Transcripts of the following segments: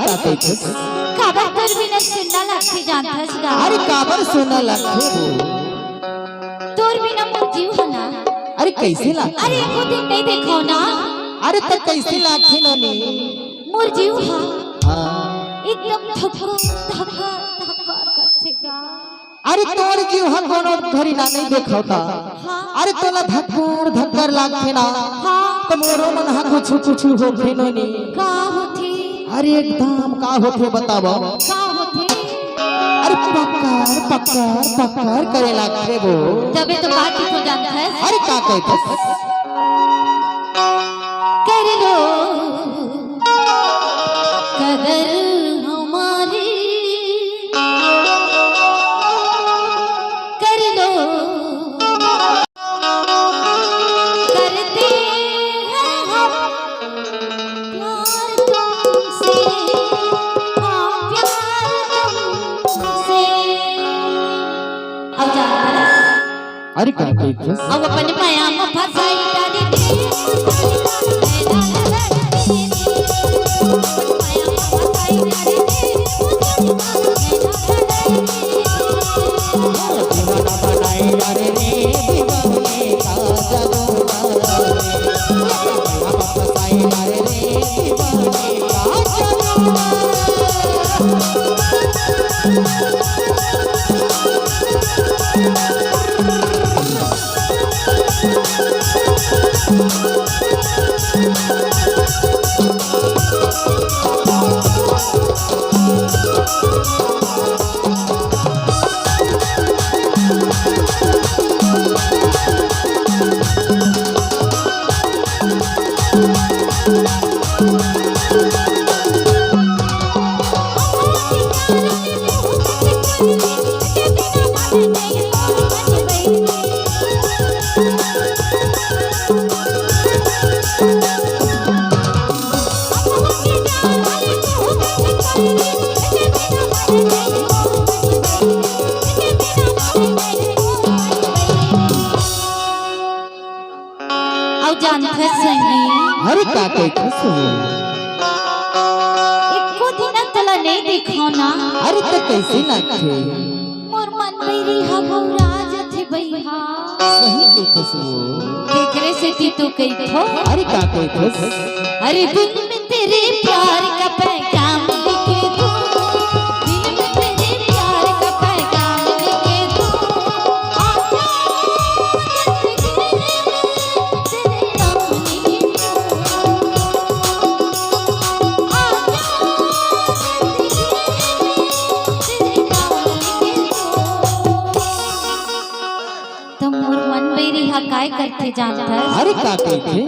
काबर कर बिना सुनना लगती जानथस गा। अरे काबर सुनना लगते हो तोर बिना मोर जीव हो ना। अरे कैसे लगते? अरे एको दिन नहीं देखो ना। अरे तो कैसे लगते ननी मोर जीव हा हाँ एकदम धक्का धक्का धक्का करते गा। अरे तोर जीव हम कोनो धरी ना नहीं देखौता। हाँ अरे तोला धक्कर धक्कर लागते ना हाँ तो मोरो मन हा कुछ कुछ होथे ननी का होथे? अरे एकदम का होथे बताबो का होथे? अरे पक्कर पक्कर पक्कर करे लागते वो तबे तो बात ही हो जानता है। अरे का कहते कर लो कदर हमारी कर लो करते हैं हम प्यार तुमसे हाँ प्यार तुमसे। अब जानता है अरे का कहते अब अपने माया में फसाई डाली अरे का कहते एको दिन तला नहीं देखो ना। अरे तो कैसे लगते मोर मन मेरी हबौरा जथे बइहा सही कहते केकरे से ती तो कही थो। अरे का कहते अरे दिल में तेरे प्यार का पैगाम लिखे दो दिल में तेरे प्यार का पैगाम लिखे दो आजा जिंदगी में तेरे नाम लिखे दो आजा जिंदगी में तेरे नाम लिखे दो। तुम मोर मन मेरी हकाय करते जानता है। अरे का कहते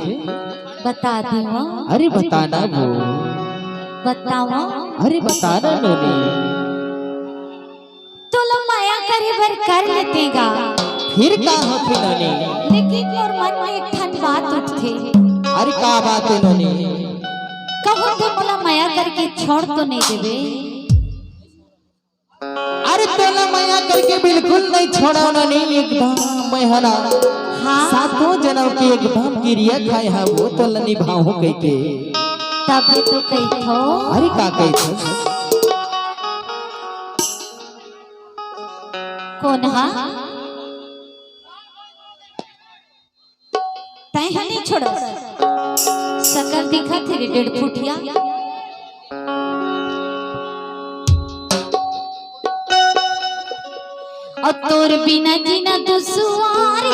बता दूँ अरे बताना वो बताओ अरे बताना नोनी तो लो माया करे बर कर लेतेगा फिर का होती नोनी लेकिन मोर मन में एक ठन बात उठथे। अरे का बात है नोनी कहो तो मोला माया करके छोड़ तो नहीं देवे। अरे तोला माया करके बिल्कुल नहीं छोड़ा नोनी एकदम मैं हना हाँ सातों जन्म के एकदम क्रिया खाए है वो तो निभाऊं कह के तब तो कही थो। अरे का कहते कौन हा तय नहीं छोड़ो सकल दिखा थे 1.5 फुटिया और तोर बिना जीना दुश्वार